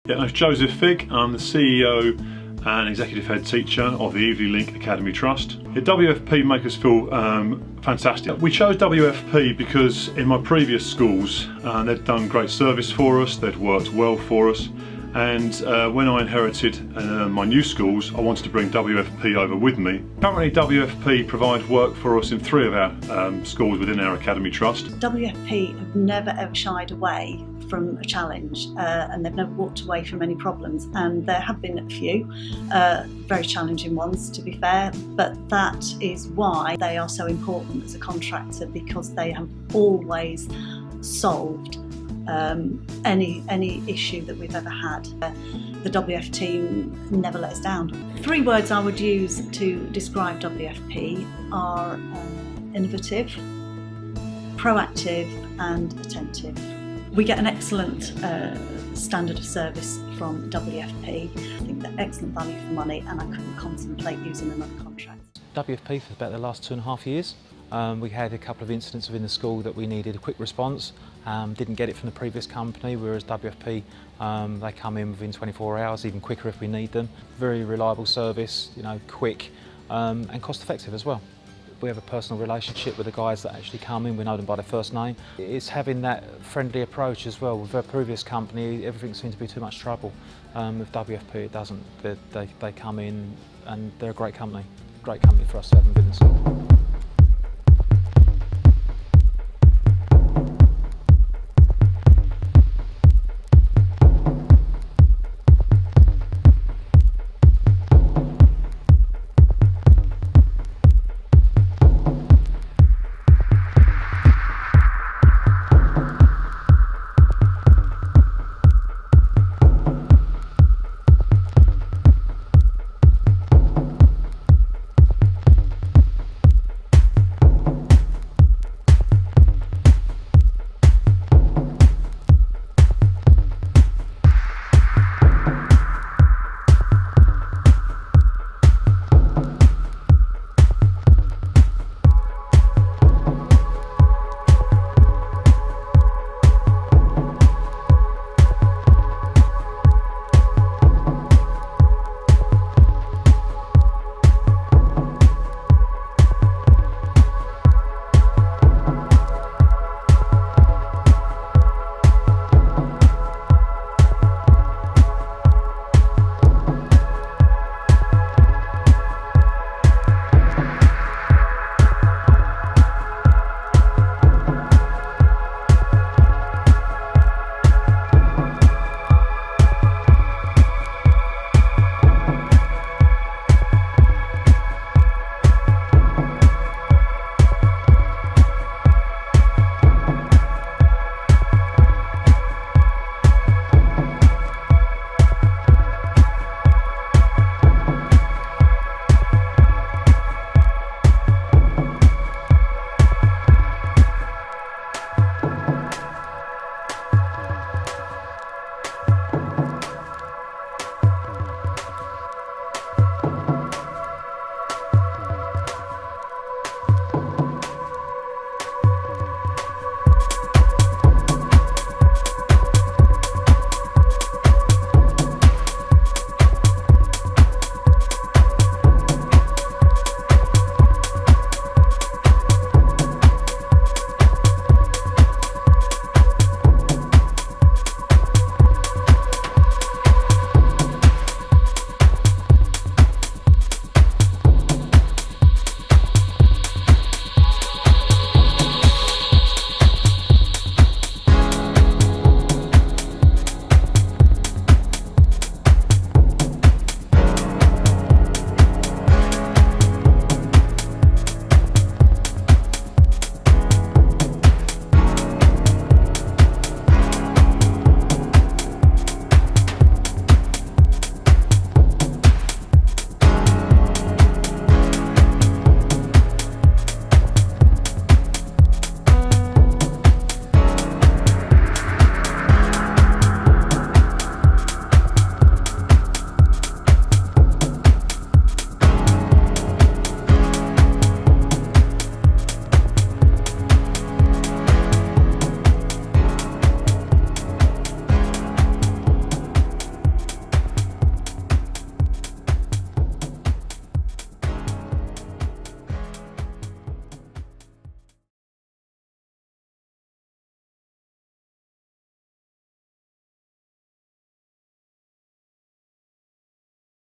Yeah, I'm Joseph Figg. I'm the CEO and Executive Head Teacher of the Evely Link Academy Trust. Yeah, WFP make us feel fantastic. We chose WFP because in my previous schools they'd done great service for us, they'd worked well for us, and when I inherited my new schools, I wanted to bring WFP over with me. Currently WFP provide work for us in 3 of our schools within our Academy Trust. WFP have never ever shied away from a challenge and they've never walked away from any problems, and there have been a few very challenging ones, to be fair, but that is why they are so important as a contractor, because they have always solved any issue that we've ever had. The WF team never let us down. 3 words I would use to describe WFP are innovative, proactive and attentive. We get an excellent standard of service from WFP. I think they're excellent value for money, and I couldn't contemplate using another contract. WFP for about the last 2.5 years. We had a couple of incidents within the school that we needed a quick response. Didn't get it from the previous company, whereas WFP, they come in within 24 hours, even quicker if we need them. Very reliable service, quick and cost effective as well. We have a personal relationship with the guys that actually come in, we know them by their first name. It's having that friendly approach as well. With our previous company, everything seemed to be too much trouble. With WFP it doesn't. They come in and they're a great company for us to have within the school.